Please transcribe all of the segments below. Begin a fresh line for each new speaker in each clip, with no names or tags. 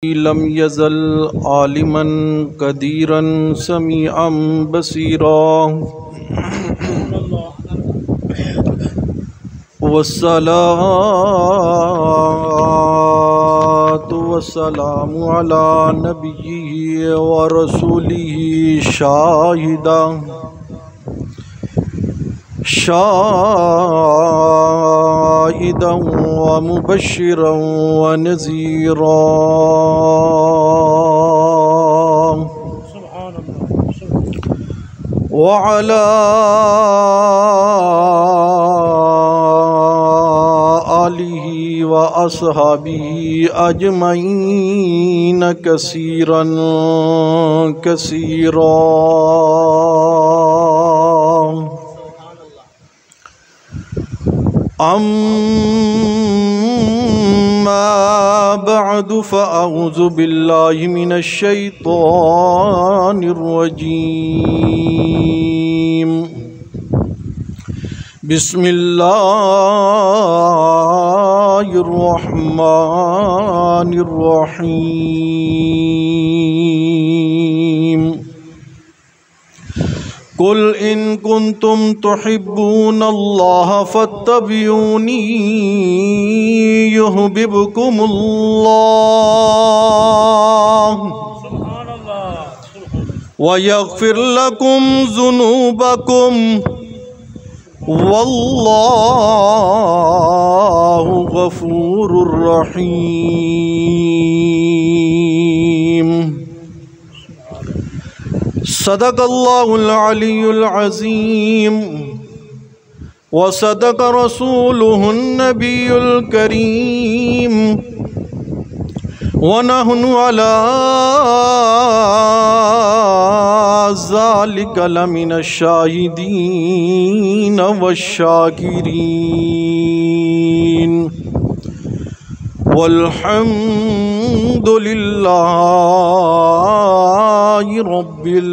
Lump यज़ल आलिमन कदीरन समीअन Basira वस्सलातु वस्सलामु अला नबिय्यिहि व रसूलिहि शाहिदन व मुबश्शिरन व नज़ीरा व अला आलिहि व अस्हाबिहि अजमईन कसीरन कसीरा। अम्मा बअदु फ़अऊज़ु बिल्लाहि मिनश शैतानिर रजीम। बिस्मिल्लाहिर रहमानिर रहीम। कुल इन कुंतुम तुहिब्बूनल्लाह फत्तबिऊनी युहब्बिबकुमुल्लाह व यग़फिर लकुम ज़ुनूबकुम वल्लाहु गफूरुर रहीम। सदक़ल्लाहुल अलियुल अज़ीम व सदक़ रसूलुहुन नबियुल करीम व नहनु अला ज़ालिका लमिनश शाहिदीन वश्शाकिरीन वल्हम्दुलिल्लाहि रब्बिल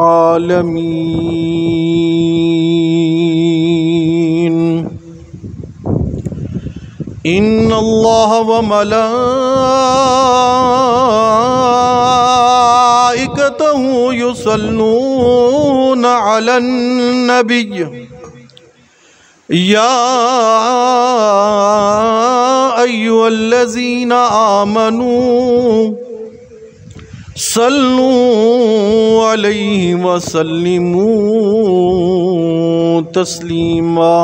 आलमीन। इन्नल्लाह व मलाइकतहु युसल्लूना अलन नबिय्य या अय्युहल्लज़ीना आमनू सल्लू अलैहि व सल्लिमू तस्लीमा।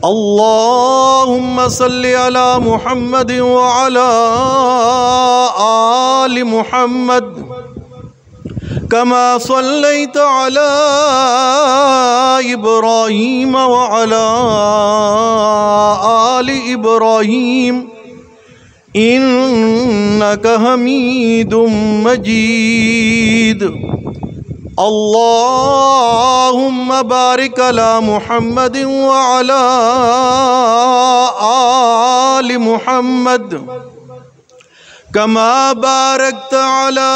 अल्लाहुम्मा सल्लि अला मुहम्मद व अला आलि मुहम्मद कमा सल्लैता अला इब्राहीम व अला आलि इब्राहीम इन्नका हमीदुम मजीद। अल्लाहुम्मा बारिक अला मुहम्मद व अला आलि मुहम्मद कमा बारकता अला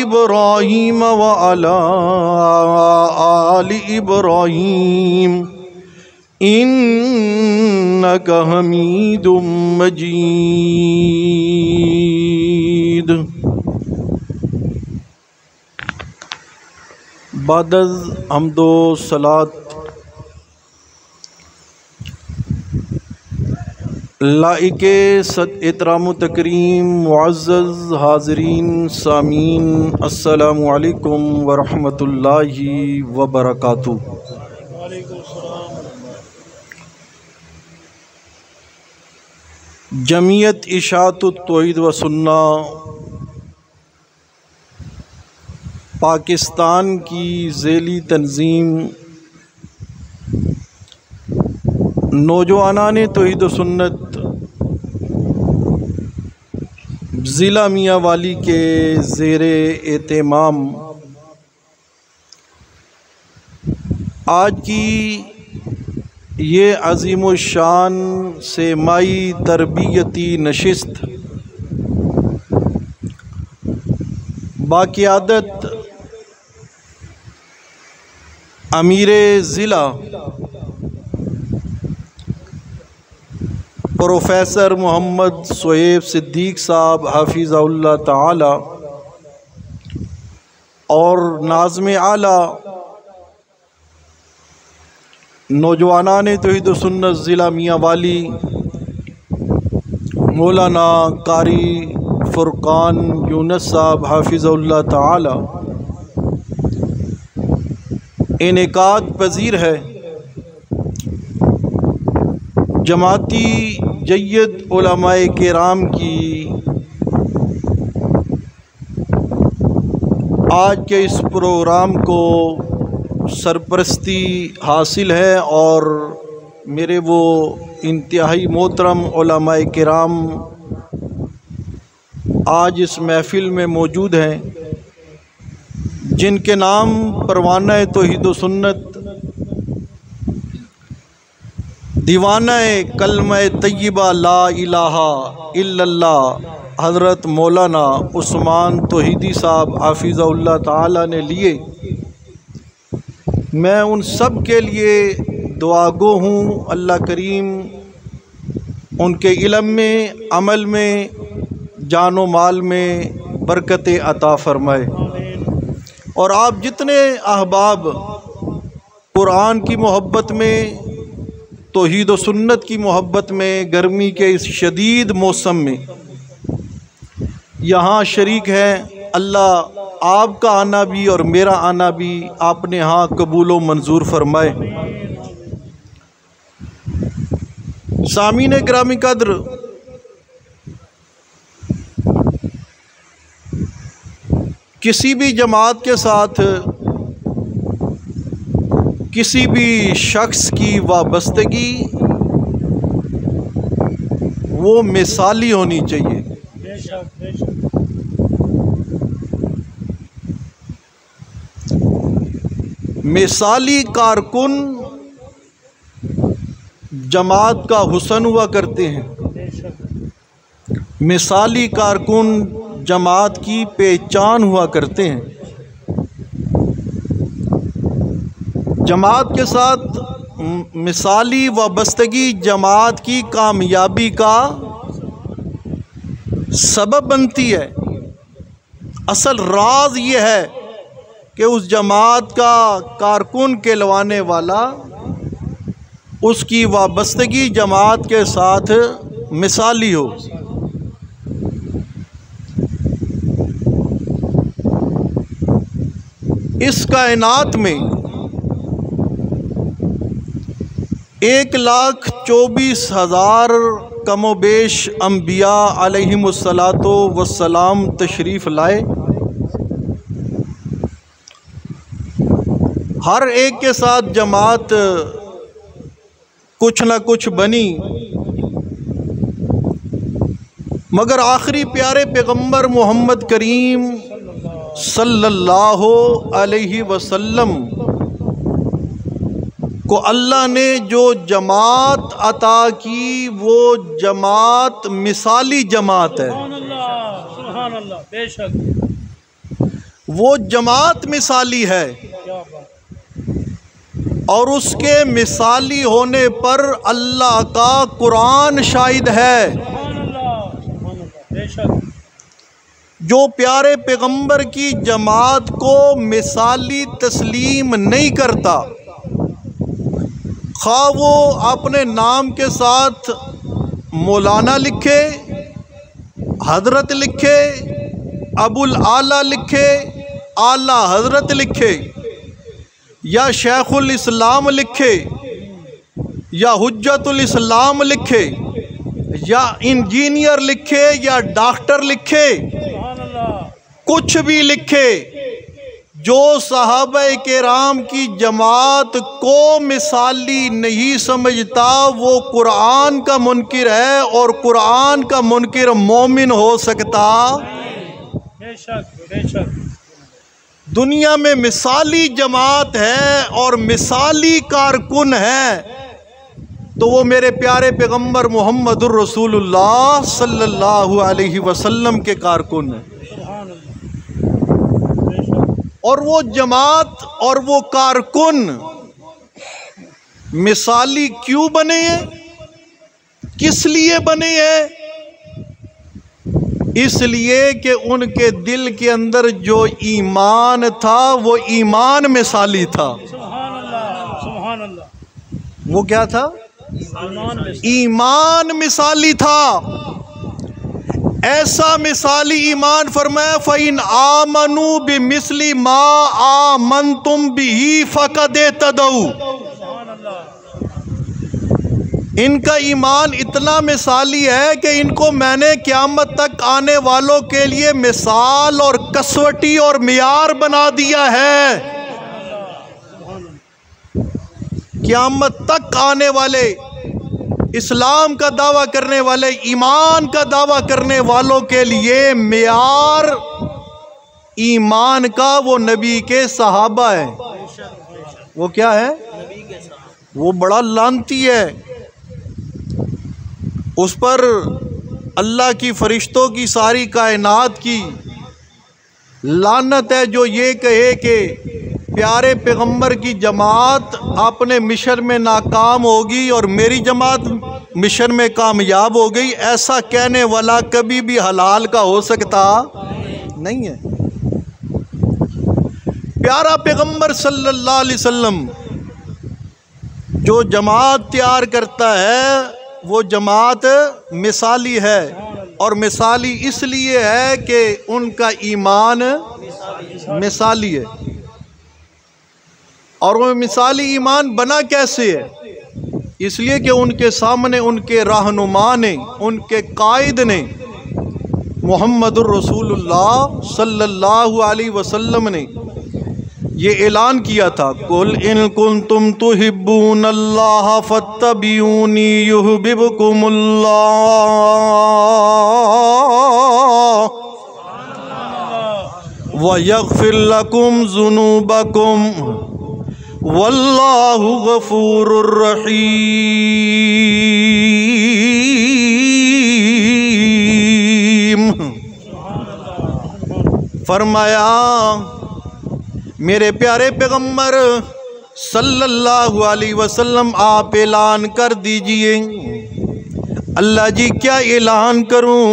इब्राहीम व अला आलि इब्राहीम इन्नका हमीदुम मजीद। बादज़ हम्दो सलात लाइके सद एहतराम तकरीम मुअज़्ज़ज़ हाज़रीन सामीन अस्सलामु अलैकुम व रहमतुल्लाहि व बरकातुहू। जमीयत इशाअतुत तौहीद व सुन्ना पाकिस्तान की ज़ेली तंजीम नौजवानाने तौहीद व सुन्नत ज़िला मियांवाली के ज़ेरे एहतमाम आज की ये अज़ीमुश्शान सेमाई तरबियती नशिस्त बाक़ियादत अमीर ज़िला प्रोफेसर मोहम्मद शुएब सिद्दीक साहब हाफिज़हुल्लाह ताला और नाज़िम आला नौजवानान तौहीद व सुन्नत ज़िला मियाँ वाली मौलाना कारी फ़ुरक़ान यूनुस साहब हाफिज़हुल्लाह ताला इनेकाद पज़ीर है जमाती जय्यद उलमाए किराम की आज के इस प्रोग्राम को सरपरस्ती हासिल है और मेरे वो इंतहाई मोहतरम उलमाए किराम आज इस महफ़िल में मौजूद हैं, जिनके नाम परवाना तौहीद व सुन्नत दीवाना कलमा तय्यबा ला इलाहा इल्लल्लाह हज़रत मौलाना उस्मान तौहीदी साहब हाफिज़हुल्लाह ताला ने लिए। मैं उन सब के लिए दुआगो हूँ, अल्लाह करीम उनके इल्म में, अमल में, जानो माल में बरकत अता फ़रमाए। और आप जितने अहबाब कुरान की मोहब्बत में, तौहीद व सुन्नत की मोहब्बत में गर्मी के इस शदीद मौसम में यहाँ शरीक हैं, अल्लाह आपका आना भी और मेरा आना भी आपने यहाँ कबूल व मंजूर फरमाए। सामीन गिरामी कद्र, किसी भी जमात के साथ किसी भी शख्स की वाबस्तगी वो मिसाली होनी चाहिए। मिसाली कारकुन जमात का हुस्न हुआ करते हैं, मिसाली कारकुन जमात की पहचान हुआ करते हैं। जमात के साथ मिसाली वाबस्तगी जमात की कामयाबी का सबब बनती है। असल राज ये है कि उस जमात का कारकुन कहलवाने वाला उसकी वाबस्तगी जमात के साथ मिसाली हो। इस कायनात में 1,24,000 कमोबेश अम्बिया अलैहिमुस्सलातो वस्सलाम तशरीफ़ लाए। हर एक के साथ जमात कुछ न कुछ बनी, मगर आखिरी प्यारे पैगम्बर मोहम्मद करीम सल्लल्लाहु अलैहि वसल्लम को अल्लाह ने जो जमात अता की वो जमात मिसाली जमात है। सुभान अल्लाह, बेशक वो जमात मिसाली है और उसके मिसाली होने पर अल्लाह का कुरान शाहिद है। जो प्यारे पैगंबर की जमात को मिसाली तस्लीम नहीं करता, खा वो अपने नाम के साथ मौलाना लिखे, हजरत लिखे, अबुल आला लिखे, आला हजरत लिखे, या शेखुल इस्लाम लिखे, या हुज्जतुल इस्लाम लिखे, या इंजीनियर लिखे, या डॉक्टर लिखे, कुछ भी लिखे, जो सहाबा किराम की जमात को मिसाली नहीं समझता वो कुरान का मुनकिर है, और कुरान का मुनकिर मोमिन हो सकता। बेशक दुनिया में मिसाली जमात है और मिसाली कारकुन है तो वो मेरे प्यारे पैगंबर मोहम्मदुर रसूलुल्लाह सल्लल्लाहु अलैहि वसल्लम के कारकुन है। और वो जमात और वो कारकुन मिसाली क्यों बने हैं? किस लिए बने हैं? इसलिए कि उनके दिल के अंदर जो ईमान था वो ईमान मिसाली था।
सुभान अल्लाह, सुभान अल्लाह।
वो क्या था? ईमान मिसाली था। ऐसा मिसाली ईमान फरमाया, फ़इन आमनू बिमिस्ली मा आमनतुम बिही फ़क़द इहतदऊ। इनका ईमान इतना मिसाली है कि इनको मैंने क़यामत तक आने वालों के लिए मिसाल और कसवटी और मियार बना दिया है। क़यामत तक आने वाले इस्लाम का दावा करने वाले, ईमान का दावा करने वालों के लिए मियार ईमान का वो नबी के सहाबा है। वो क्या है? वो बड़ा लानती है। उस पर अल्लाह की फरिश्तों की, सारी कायनात की लानत है जो ये कहे कि प्यारे पैगंबर की जमात अपने मिशन में नाकाम होगी और मेरी जमात मिशन में कामयाब हो गई। ऐसा कहने वाला कभी भी हलाल का हो सकता नहीं है। प्यारा पैगंबर सल्लल्लाहु अलैहि वसल्लम जो जमात तैयार करता है वो जमात मिसाली है, और मिसाली इसलिए है कि उनका ईमान मिसाली है। और वो मिसाली ईमान बना कैसे है? इसलिए कि उनके सामने उनके रहनुमा ने, उनके कायद ने, मुहम्मदुर रसूलुल्लाह सल्लल्लाहु अलैहि वसल्लम ने ये ऐलान किया था, कुल इन कुंतुम तुहिब्बूनल्लाह फत्तबिऊनी युहब्बिबकुमुल्लाह व यगफिर लकुम ज़ुनूबकुम वल्लाहु गफूरुर रहीम। फरमाया मेरे प्यारे पैगंबर सल्लल्लाहु अलैहि वसल्लम आप ऐलान कर दीजिए। अल्लाह जी क्या ऐलान करूं?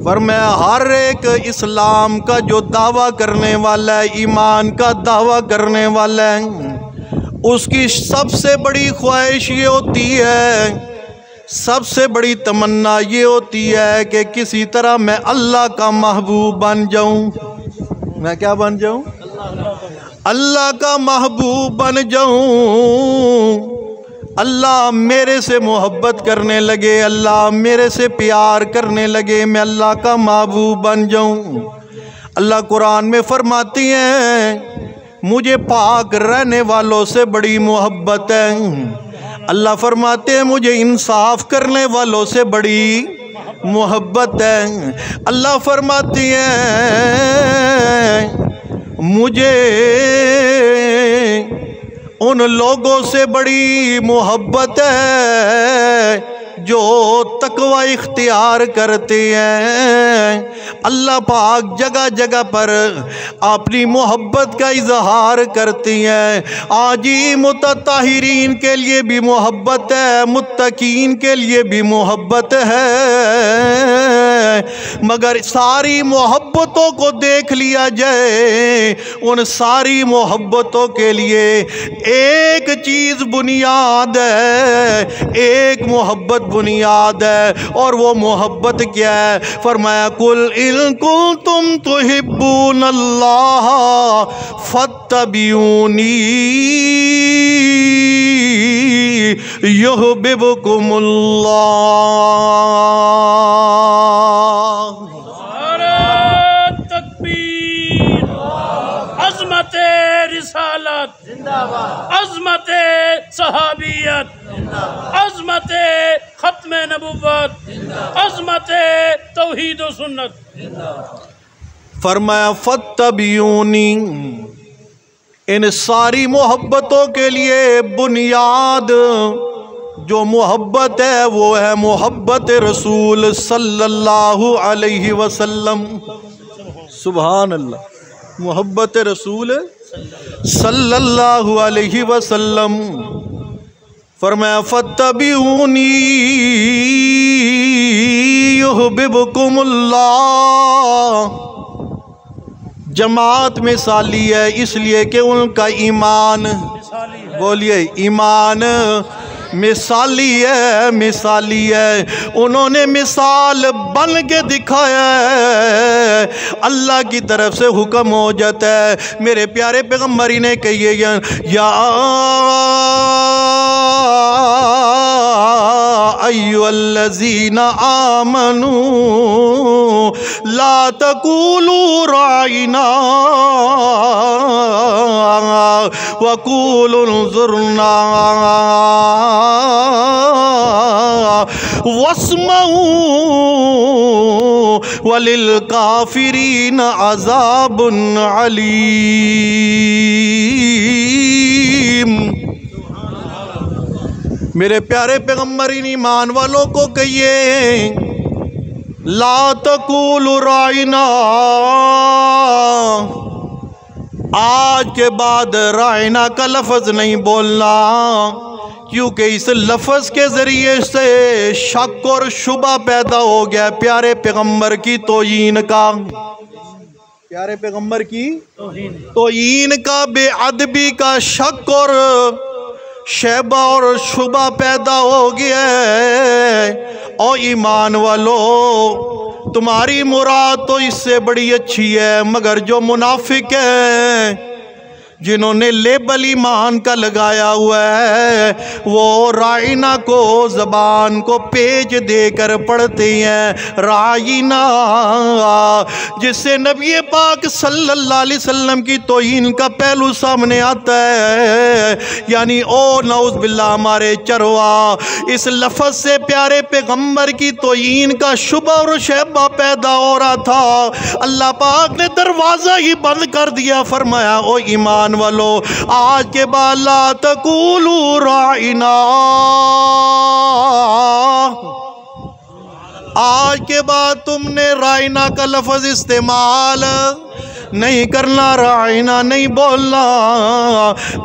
फरमाया हर एक इस्लाम का जो दावा करने वाला है, ईमान का दावा करने वाला है, उसकी सबसे बड़ी ख्वाहिश ये होती है, सबसे बड़ी तमन्ना ये होती है कि किसी तरह मैं अल्लाह का महबूब बन जाऊं। मैं क्या बन जाऊं? अल्लाह का महबूब बन जाऊं। अल्लाह मेरे से मोहब्बत करने लगे, अल्लाह मेरे से प्यार करने लगे, मैं अल्लाह का महबूब बन जाऊं। अल्लाह कुरान में फरमाती हैं मुझे पाक रहने वालों से बड़ी मोहब्बत है। अल्लाह फरमाते हैं मुझे इंसाफ करने वालों से बड़ी मोहब्बत है। अल्लाह फरमाती हैं मुझे उन लोगों से बड़ी मोहब्बत है जो तकवा इख्तियार करते हैं। अल्लाह पाक जगह जगह पर अपनी मोहब्बत का इजहार करती हैं। आज ही मुतताहिरीन के लिए भी मोहब्बत है, मुत्तकीन के लिए भी मोहब्बत है, मगर सारी मोहब्बतों को देख लिया जाए, उन सारी मोहब्बतों के लिए एक चीज़ बुनियाद है, एक मोहब्बत बुनियाद है, और वो मोहब्बत क्या है? फरमाया कुल इन कुंतुम तुहिब्बूनल्लाह फत्तबिऊनी युहब्बिबकुमुल्लाह।
तकबीर, अज़मते रिसालत जिंदाबाद, अज़मते सहाबियत जिंदाबाद, अज़मते खत्मे नबुव्वत जिंदाबाद, अज़मते तौहीद व सुन्नत जिंदाबाद।
फरमाया फत्तबिऊनी, इन सारी मोहब्बतों के लिए बुनियाद जो मोहब्बत है वो है मोहब्बत रसूल सल्लल्लाहु अलैहि वसल्लम। सुभान अल्लाह। मोहब्बत रसूल सल्लल्लाहु अलैहि वसल्लम। फरमाया फत्तबिऊनी जमात मिसाली है इसलिए कि उनका ईमान, बोलिए ईमान मिसाली है, मिसाली है। उन्होंने मिसाल बन के दिखाया है, अल्लाह की तरफ से हुक्म हो जाता है। मेरे प्यारे पैगम्बरी ने कही है या अय्युहल्लज़ीना आमनू ला तक़ूलू राइना वक़ूलू उन्ज़ुरना वस्मऊ वलिल काफिरीन अज़ाबुन अलीम। मेरे प्यारे पैगम्बर ईमान वालों को कहिए ला तक़ूलू राइना, आज के बाद राइना का लफ्ज़ नहीं बोलना, क्योंकि इस लफ्ज़ के ज़रिए से शक और शुबा पैदा हो गया प्यारे पैगम्बर की तौहीन का, प्यारे पैगम्बर की तौहीन का, बेअदबी का शक और शैबा और शुबा पैदा हो गया है। और ईमान वालों, तुम्हारी मुराद तो इससे बड़ी अच्छी है, मगर जो मुनाफिक है जिन्होंने लेबल ईमान का लगाया हुआ है वो राइना को ज़बान को पेज देकर पढ़ते हैं राइना, जिससे नबी पाक सल्लल्लाहु अलैहि वसल्लम की तौहीन का पहलू सामने आता है। यानी ओ नऊज़ बिल्लाह, हमारे चरवा इस लफ्ज़ से प्यारे पैगम्बर की तौहीन का शुबा और शैबा पैदा हो रहा था। अल्लाह पाक ने दरवाज़ा ही बंद कर दिया, फरमाया ओ ईमान वालो, आज के बाद ला तक़ूलू राइना, आज के बाद तुमने राइना का लफ्ज़ इस्तेमाल नहीं करना, राइना नहीं बोलना,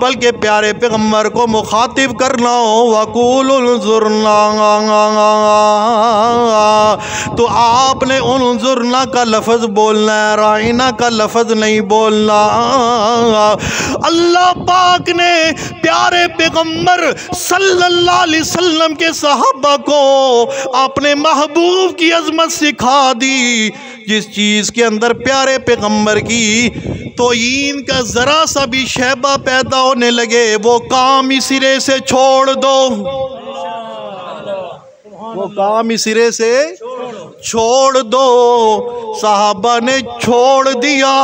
बल्कि प्यारे पैगम्बर को मुखातिब करना हो वक़ूलु उन्ज़ुरना, तो आपने उन्ज़ुरना का लफ्ज़ बोलना है, राइना का लफ्ज़ नहीं बोलना। अल्लाह पाक ने प्यारे पैगम्बर सल्लल्लाहु अलैहि वसल्लम के सहाबा को अपने महबूब की अज़मत सिखा दी। जिस चीज़ के अंदर प्यारे पैगम्बर की तौहीन का ज़रा सा भी शैबा पैदा होने लगे वो काम ही सिरे से छोड़ दो, वो काम ही सिरे से छोड़ दो। साहबा ने छोड़ दिया,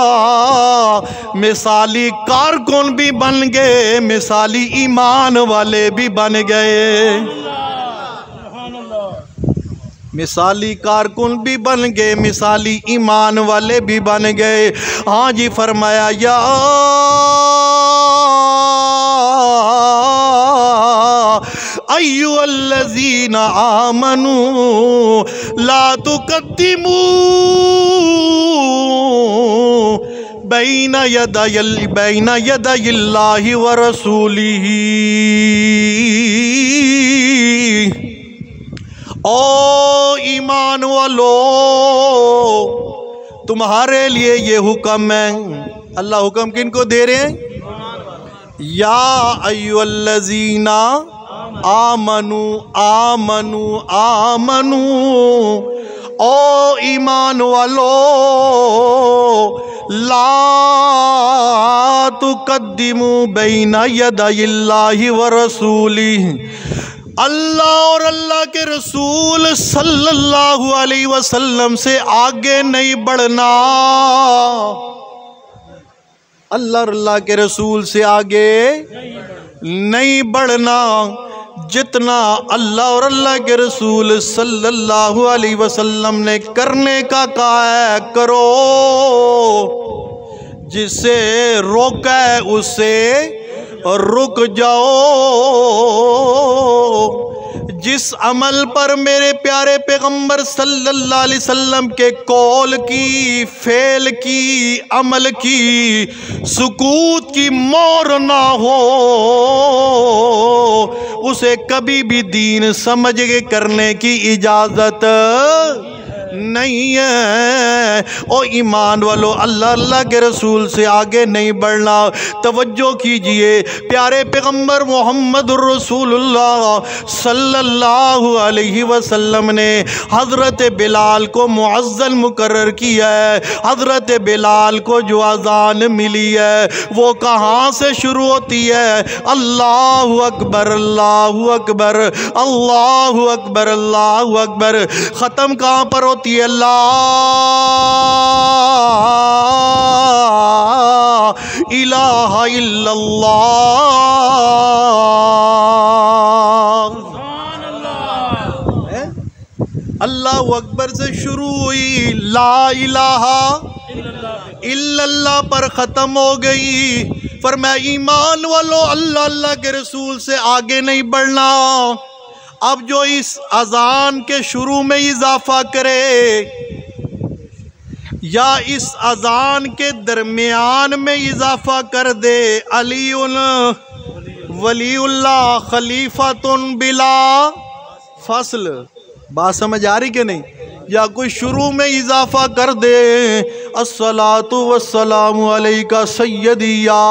मिसाली कारकुन भी बन गए, मिसाली ईमान वाले भी बन गए, मिसाली कारकुन भी बन गए, मिसाली ईमान वाले भी बन गए। हाँ जी, फरमाया या अय्युहल्लज़ीना आमनू ला तुक़द्दिमू बैना यदायिल्लाहि व रसूलिही। ओ ईमान वालो, तुम्हारे लिए ये हुक्म है। अल्लाह हुक्म किनको दे रहे हैं? या अय्युहल्लज़ीना आमनू आमनू आमनू, ओ ईमान वालो, ला तुक़द्दिमू बैना यदायिल्लाहि व रसूलिही, अल्लाह और अल्लाह के रसूल सल्लल्लाहु अलैहि वसल्लम से आगे नहीं बढ़ना, अल्लाह और अल्लाह के रसूल से आगे नहीं बढ़ना। जितना अल्लाह और अल्लाह के रसूल सल्लल्लाहु अलैहि वसल्लम ने करने का कहा है करो, जिसे रोका है उससे रुक जाओ। जिस अमल पर मेरे प्यारे पैगंबर सल्लल्लाहु अलैहि वसल्लम के कौल की, फेल की, अमल की, सुकूत की मोहर ना हो, उसे कभी भी दीन समझ के करने की इजाज़त नहीं है। ओ ईमान वालों, अल्लाह अल्लाह के रसूल से आगे नहीं बढ़ना। तवज्जो कीजिए, प्यारे पैगम्बर मोहम्मद रसूलुल्लाह सल्लल्लाहु अलैहि वसल्लम ने हज़रत बिलाल को मुअज़्ज़न मुकर्रर किया है। हज़रत बिलाल को जो अज़ान मिली है वो कहाँ से शुरू होती है? अल्लाहु अकबर, अल्लाहु अकबर, अल्लाहु अकबर, अल्लाहु अकबर। ख़त्म कहाँ पर होती है? अल्लाह इलाहा इल्लल्लाह। अल्लाहु अकबर से शुरू हुई, ला इलाहा इल्लल्लाह पर ख़त्म हो गई। फरमाया ईमान वालों, अल्लाह अल्लाह के रसूल से आगे नहीं बढ़ना। अब जो इस अज़ान के शुरू में इजाफा करे या इस अज़ान के दरमियान में इजाफा कर दे, अलीउन वलीउल्लाह खलीफातुन बिला फसल। बात समझ आ रही कि नहीं? या कोई शुरू में इजाफा कर दे, अस्सलातु वस्सलामु अलैका सय्यदी या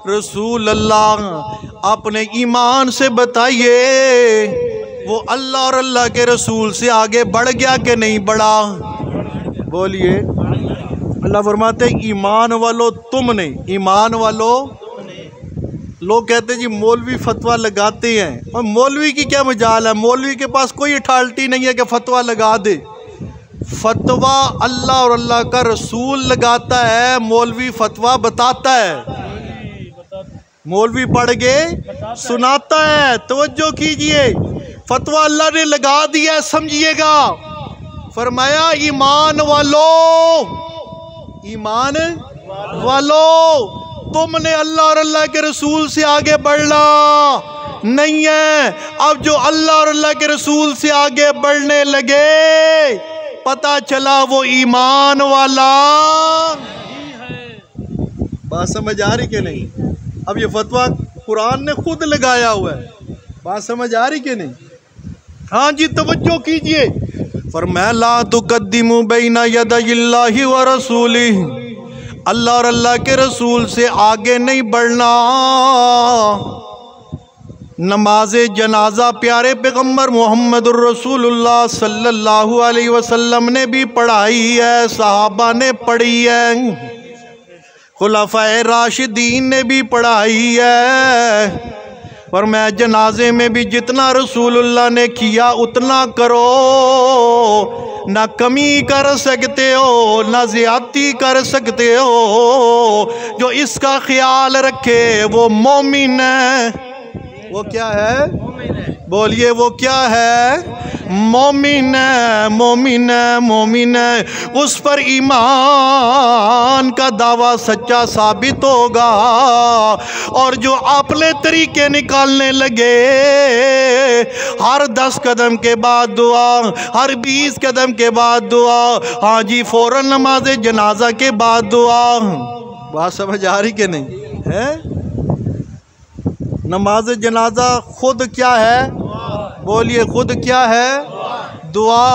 रसूल अल्लाह। अपने ईमान से बताइए वो अल्लाह और अल्लाह के रसूल से आगे बढ़ गया कि नहीं बढ़ा? बोलिए। अल्लाह फरमाते ईमान वालों तुम नहीं, ईमान वालों। लोग कहते हैं जी मौलवी फतवा लगाते हैं, और मौलवी की क्या मजाल है? मौलवी के पास कोई अथॉरिटी नहीं है कि फतवा लगा दे। फतवा अल्लाह और अल्लाह का रसूल लगाता है, मौलवी फतवा बताता है। मौलवी पढ़ के सुनाता है। तवज्जो कीजिए, फतवा अल्लाह ने लगा दिया है, समझिएगा। फरमाया ईमान वालों, ईमान वालों तुमने अल्लाह और अल्लाह के रसूल से आगे बढ़ना नहीं है। अब जो अल्लाह और अल्लाह के रसूल से आगे बढ़ने लगे, पता चला वो ईमान वाला। बात समझ आ रही कि नहीं? अब ये फतवा कुरान ने खुद लगाया हुआ है। बात समझ आ रही कि नहीं? हाँ जी, तवज्जो कीजिए। फरमाया ला तुक़द्दिमू बैना यदाइल्लाहि व रसूलिही, अल्लाह और अल्लाह के रसूल से आगे नहीं बढ़ना। नमाज जनाजा प्यारे पैगम्बर मोहम्मद रसूलुल्लाह सल्लल्लाहु अलैहि वसल्लम ने भी पढ़ाई है, सहाबा ने पढ़ी है, खुलाफाए राशिदीन ने भी पढ़ाई है। और मैं जनाजे में भी जितना रसूलुल्लाह ने किया उतना करो, ना कमी कर सकते हो ना ज़्यादती कर सकते हो। जो इसका ख्याल रखे वो मोमिन है। वो क्या है? बोलिए, वो क्या है? मोमिन है, मोमिन है, मोमिन है। उस पर ईमान का दावा सच्चा साबित होगा। और जो अपने तरीके निकालने लगे, हर 10 कदम के बाद दुआ, हर 20 कदम के बाद दुआ, हाँ जी फ़ौरन नमाज जनाजा के बाद दुआ। बात समझ आ रही कि नहीं है? नमाज जनाजा खुद क्या है? बोलिए, खुद क्या है? दुआ।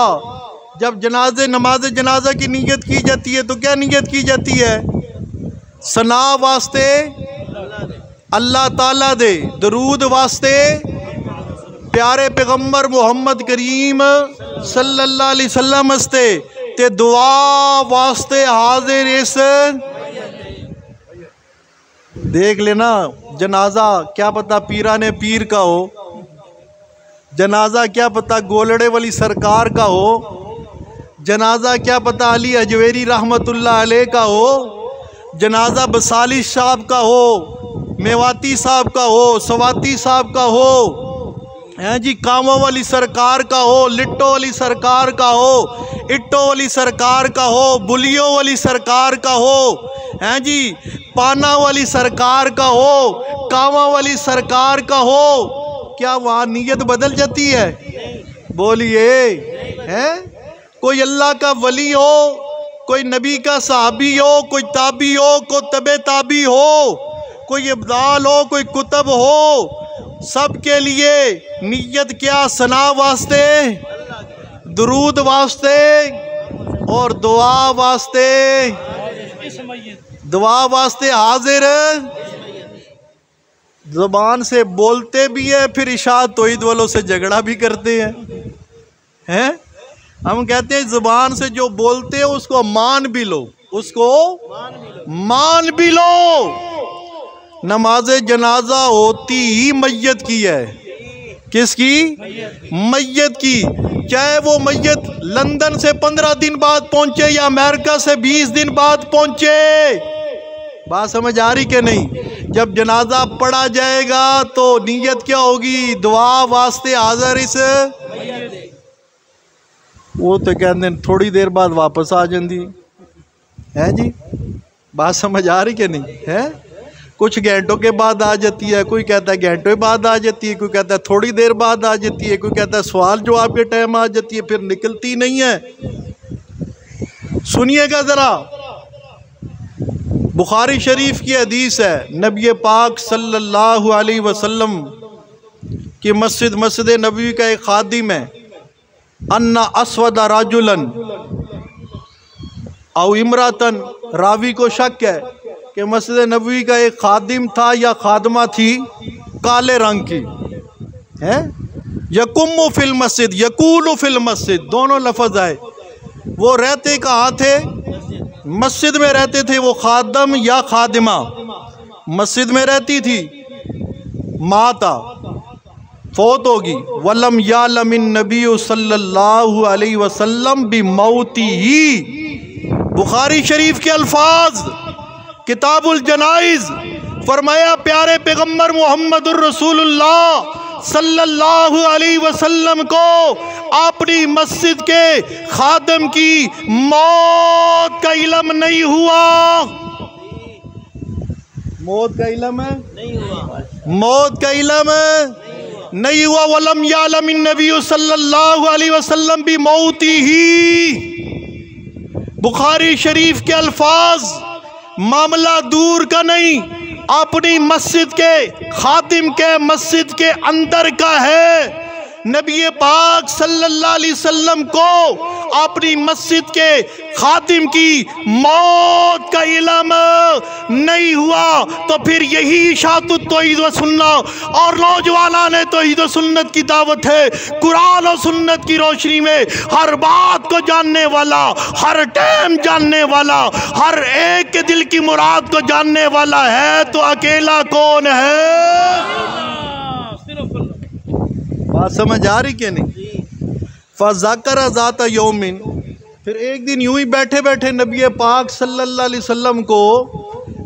जब नमाज जनाजा की नीयत की जाती है तो क्या नीयत की जाती है? सना वास्ते अल्लाह ताला दे, दरूद वास्ते प्यारे पैगम्बर मोहम्मद करीम सल्लल्लाहु अलैहि वसल्लम हस्ते, ते दुआ वास्ते हाजिर इस। देख लेना, जनाजा क्या पता पीरा ने पीर का हो, जनाजा क्या पता गोलड़े वाली सरकार का हो, जनाजा क्या पता अली अजवेरी रहमतुल्लाह अलैह का हो, जनाजा बसाली साहब का हो, मेवाती साहब का हो, सवाती साहब का हो, हैं जी कामों वाली सरकार का हो, लिट्टो वाली सरकार का हो, इट्टो वाली सरकार का हो, बुलियो वाली सरकार का हो, हैं जी पाना वाली सरकार का हो, कामा वाली सरकार का हो। क्या वहाँ नीयत बदल जाती है? बोलिए, हैं? कोई अल्लाह का वली हो, कोई नबी का सहाबी हो, कोई ताबी हो, कोई तबे ताबी हो, कोई इब्दाल हो, कोई कुतब हो, सबके लिए नीयत क्या? सना वास्ते, दुरूद वास्ते, और दुआ वास्ते हाजिर। ज़बान से बोलते भी है, फिर इशाअत तौहीद वालों से झगड़ा भी करते हैं। हम कहते हैं ज़बान से जो बोलते हैं उसको मान भी लो, उसको मान भी लो। नमाज जनाजा होती ही मैयत की है। किसकी? मैयत की। चाहे वो मैयत लंदन से 15 दिन बाद पहुंचे या अमेरिका से 20 दिन बाद पहुंचे। बात समझ आ रही कि नहीं? जब जनाजा पढ़ा जाएगा तो नीयत क्या होगी? दुआ वास्ते हाजिर। इस वो तो कहते हैं थोड़ी देर बाद वापस आ जाती है जी। बात समझ आ रही कि नहीं है? कुछ घंटों के बाद आ जाती है, कोई कहता है घंटों बाद आ जाती है, कोई कहता है थोड़ी देर बाद आ जाती है, कोई कहता है सवाल जवाब के टाइम आ जाती है, फिर निकलती नहीं है। सुनिएगा ज़रा, बुखारी शरीफ की हदीस है, नबी पाक सल्लल्लाहु अलैहि वसल्लम की मस्जिद नबवी का एक खादिम है। अन्ना अस्वद राजुलन औ इमरातन, रावी को शक है कि मस्जिद नबवी का एक खादिम था या खादमा थी काले रंग की है। यकुम्मु फिल मस्जिद, यकूलु फिल मस्जिद, दोनों लफ्ज़ आए। वो रहते कहाँ थे? मस्जिद में रहते थे। वो खादम या खादिमा मस्जिद में रहती थी। माता फौत होगी। वलम यालमिन नबी सल्लल्लाहु अलैहि वसल्लम बि मौती ही। बुखारी शरीफ के अल्फाज, किताबुल जनाइज, फरमाया प्यारे पैगम्बर मुहम्मदुर रसूलुल्लाह सल्लल्लाहु अलैहि वसल्लम को अपनी मस्जिद के खादम की मौत का इल्म नहीं हुआ। मौत का इल्म है? नहीं हुआ। मौत का इल्म नहीं हुआ। वलम यालमिन नबी सल्लल्लाहु अलैहि वसल्लम भी मौती ही। बुखारी शरीफ के अल्फाज, मामला दूर का नहीं, अपनी मस्जिद के खादिम के मस्जिद के अंदर का है। नबी पाक सल्लल्लाहु अलैहि वसल्लम को अपनी मस्जिद के खादिम की मौत का इल्म नहीं हुआ। तो फिर यही इशाअतुत तौहीद व सुन्नत और नौजवानाने तौहीद व सुन्नत की दावत है। कुरान और सुन्नत की रोशनी में हर बात को जानने वाला, हर टाइम जानने वाला, हर एक के दिल की मुराद को जानने वाला है तो अकेला कौन है? बात समझ आ रही कि नहीं? फ़ज़करा ज़ाता यौमिन, फिर एक दिन यूं ही बैठे बैठे नबी पाक सल्लल्लाहु अलैहि वसल्लम को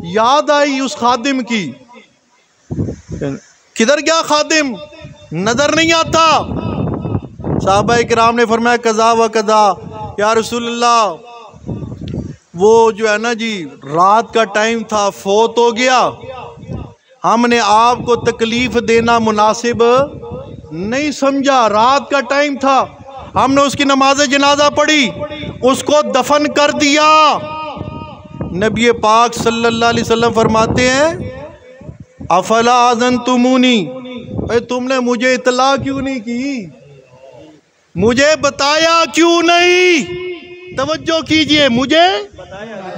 याद आई उस खादिम की। किधर गया खादिम? नजर नहीं आता। सहाबाए किराम ने फरमाया कज़ा व कज़ा या रसूलल्लाह, वो जो है ना जी रात का टाइम था, फौत हो गया। हमने आपको तकलीफ देना मुनासिब नहीं समझा। रात का टाइम था, हमने उसकी नमाज जनाजा पढ़ी, उसको दफन कर दिया। नबी पाक सल्लल्लाहु अलैहि वसल्लम फरमाते हैं अफला आज़नतुमूनी, तुमने मुझे इतला क्यों नहीं की? मुझे बताया क्यों नहीं? तवज्जो कीजिए, मुझे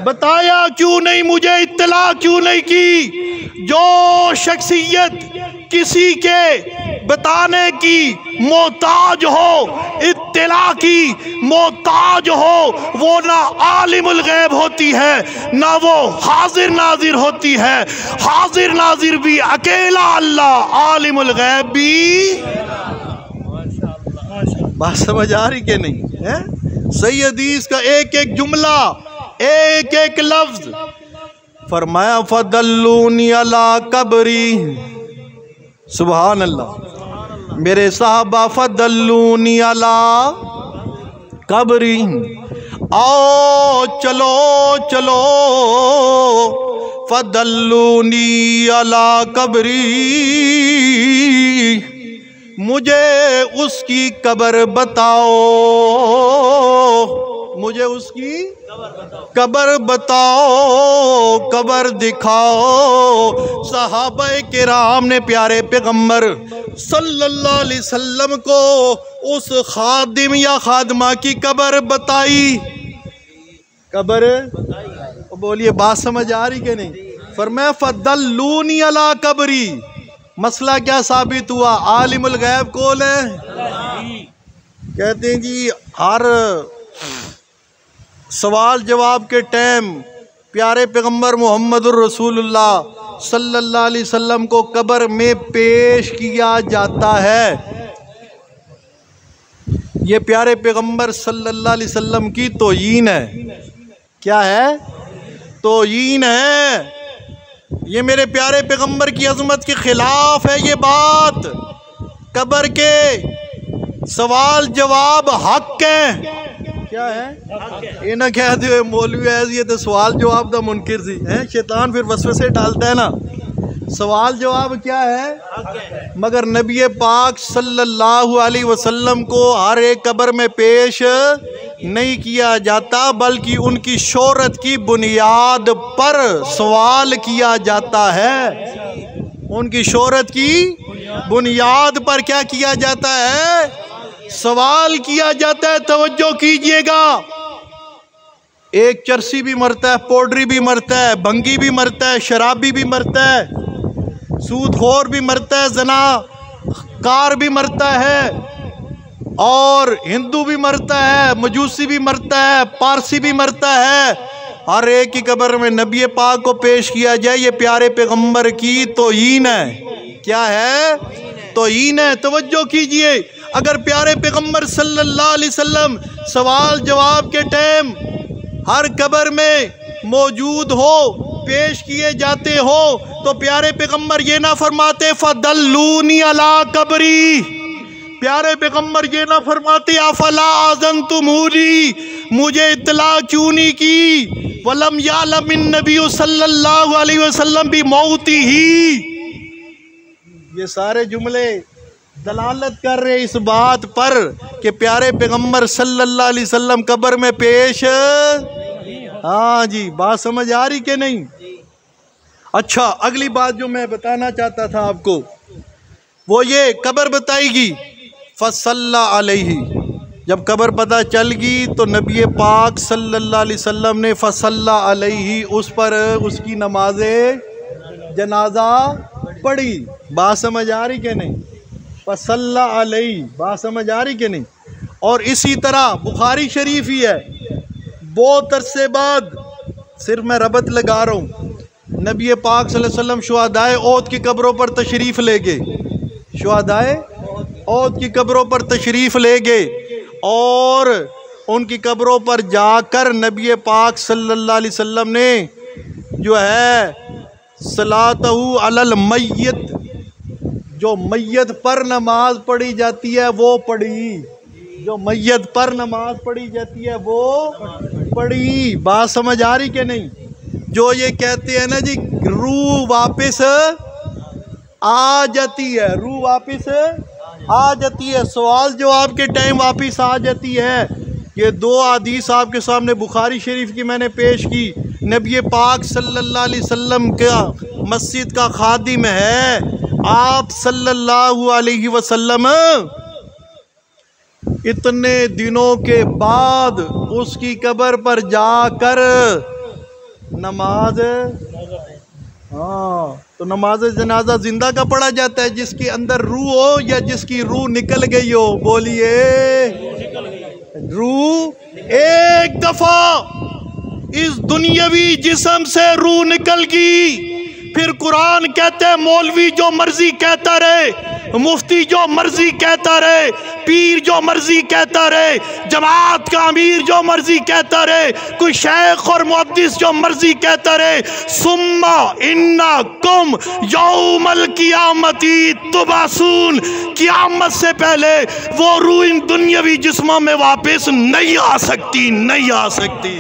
बताया क्यों नहीं? मुझे इत्तला क्यों नहीं की? जो शख्सियत किसी के बताने की मोहताज हो, इत्तला की मोहताज हो, वो ना आलिमुल गैब होती है, ना वो हाजिर नाजिर होती है। हाजिर नाजिर भी अकेला अल्लाह, आलिमुल गैब भी। बात समझ आ रही कि नहीं है? सही हदीस का एक एक जुमला, एक एक लफ्ज। फरमाया फदल्लूनी अला कब्री, सुभान अल्लाह, मेरे साहबा फदल्लूनी अला कब्री, आओ चलो चलो फदल्लूनी अला कब्री, मुझे उसकी कब्र बताओ, मुझे उसकी कब्र बताओ, कब्र दिखाओ। सहाबाए किराम ने प्यारे पैगम्बर सल्लल्लाहु अलैहि वसल्लम को उस खादिम या खादमा की कब्र बताई। कब्र। बोलिए बात समझ आ रही कि नहीं? फरमाया फदल्लूनी अला कब्री। मसला क्या साबित हुआ? आलिमुल गैब कौन है? कहते हैं जी हर सवाल जवाब के टाइम प्यारे पैगंबर मोहम्मदुर रसूलुल्लाह सल्लल्लाहु अलैहि वसल्लम को कब्र में पेश किया जाता है। ये प्यारे पैगंबर सल्लल्लाहु अलैहि वसल्लम की तौहीन है। क्या है? तौहीन है। ये मेरे प्यारे पैगंबर की अजमत के खिलाफ है ये बात। कब्र के सवाल जवाब हक है। क्या है? ये ना कह दे मौलवी ऐसी ये तो सवाल जवाब दा मुनकिर सी है। शैतान फिर वसवसे डालता है ना। सवाल जवाब क्या है? मगर नबी पाक सल्लल्लाहु अलैहि वसल्लम को हर एक कब्र में पेश नहीं किया जाता, बल्कि उनकी शोहरत की बुनियाद पर सवाल किया जाता है। उनकी शोहरत की बुनियाद पर क्या किया जाता है? सवाल किया जाता है। तवज्जो कीजिएगा। एक चरसी भी मरता है, पोड्री भी मरता है, भंगी भी मरता है, शराबी भी मरता है, सूदखोर भी मरता है, ज़नाकार भी मरता है, और हिंदू भी मरता है, मजूसी भी मरता है, पारसी भी मरता है। हर एक की कब्र में नबी पाक को पेश किया जाए, ये प्यारे पैगंबर की तौहीन है। क्या है? तौहीन है। तवज्जो कीजिए। अगर प्यारे पैगंबर सल्लल्लाहु अलैहि वसल्लम सवाल जवाब के टाइम हर कब्र में मौजूद हो, पेश किए जाते हो, तो प्यारे पैगंबर ये ना फरमाते फदल्लूनी अला कब्री। प्यारे पैगंबर ये ना फरमाते अफला आज़नतुमूनी, मुझे इत्तला क्यों नहीं की? वलम यालमिन नबी सल्लल्लाहु अलैहि वसल्लम भी मौती ही। ये सारे जुमले दलालत कर रहे इस बात पर कि प्यारे पैगंबर सल्लल्लाहु अलैहि वसल्लम कब्र में पेश। हाँ जी, बात समझ आ रही कि नहीं? अच्छा, अगली बात जो मैं बताना चाहता था आपको वो ये कब्र बताएगी फसल्ला अलैहि। जब कब्र पता चल गई तो नबी पाक सल्लल्लाहु अलैहि वसल्लम ने फसल्ला अलैहि, उस पर उसकी नमाज़े जनाजा पढ़ी। बात समझ आ रही कि नहीं? फसल्ला अलैहि, बात समझ आ रही कि नहीं? और इसी तरह बुखारी शरीफ ही है, बहुत अरसे बाद, सिर्फ मैं रबत लगा रहा हूँ, नबी पाक सल्लल्लाहु अलैहि वसल्लम शुहदाए औद की कब्रों पर तशरीफ़ ले गए। शुहदाए औद की कब्रों पर तशरीफ़ ले गए और उनकी कब्रों पर जाकर नबी पाक सल्लल्लाहु अलैहि वसल्लम ने जो है सलातहु अलल मय्यत, जो मैयत पर नमाज पढ़ी जाती है वो पढ़ी। जो मैयत पर नमाज पढ़ी जाती है वो पढ़ी। बात समझ आ रही कि नहीं? जो ये कहते हैं ना जी रूह वापस आ जाती है, रूह वापस आ जाती है, सवाल जवाब के टाइम वापस आ जाती है। ये दो हदीस आपके सामने बुखारी शरीफ की मैंने पेश की। नबी पाक सल्लल्लाहु अलैहि वसल्लम का मस्जिद का खादिम है, आप सल्लल्लाहु अलैहि वसल्लम इतने दिनों के बाद उसकी कब्र पर जाकर नमाज, हाँ, तो नमाज जनाजा जिंदा का पढ़ा जाता है, जिसके अंदर रूह हो या जिसकी रूह निकल गई हो। बोलिए, रूह एक दफा इस दुनियावी जिस्म से रूह निकल गई, फिर कुरान कहते हैं मौलवी जो मर्जी कहता रहे, मुफ्ती जो मर्जी कहता रहे, पीर जो मर्जी कहता रहे, जमात का अमीर जो मर्जी कहता रहे, कोई शेख और मुहद्दिस जो मर्जी कहता रहे, सुम्मा इन्ना कुम यौमल कियामती तुबासून, कियामत से पहले वो रूह इन दुनियावी जिस्मों में वापस नहीं आ सकती, नहीं आ सकती।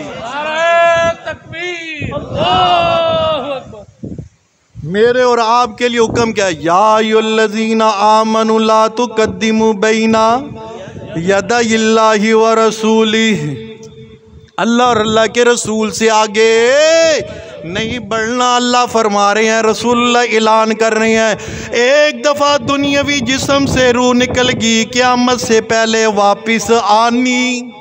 मेरे और आपके लिए हुक्म क्या है? या अय्युहल्लज़ीना आमनु ला तुक़द्दिमू बैना यदाइल्लाहि व रसूलिही, अल्लाह और अल्लाह के रसूल से आगे नहीं बढ़ना। अल्लाह फरमा रहे हैं, रसूलुल्लाह ऐलान कर रहे हैं, एक दफ़ा दुनियावी जिस्म से रूह निकल गई, क़यामत से पहले वापस आनी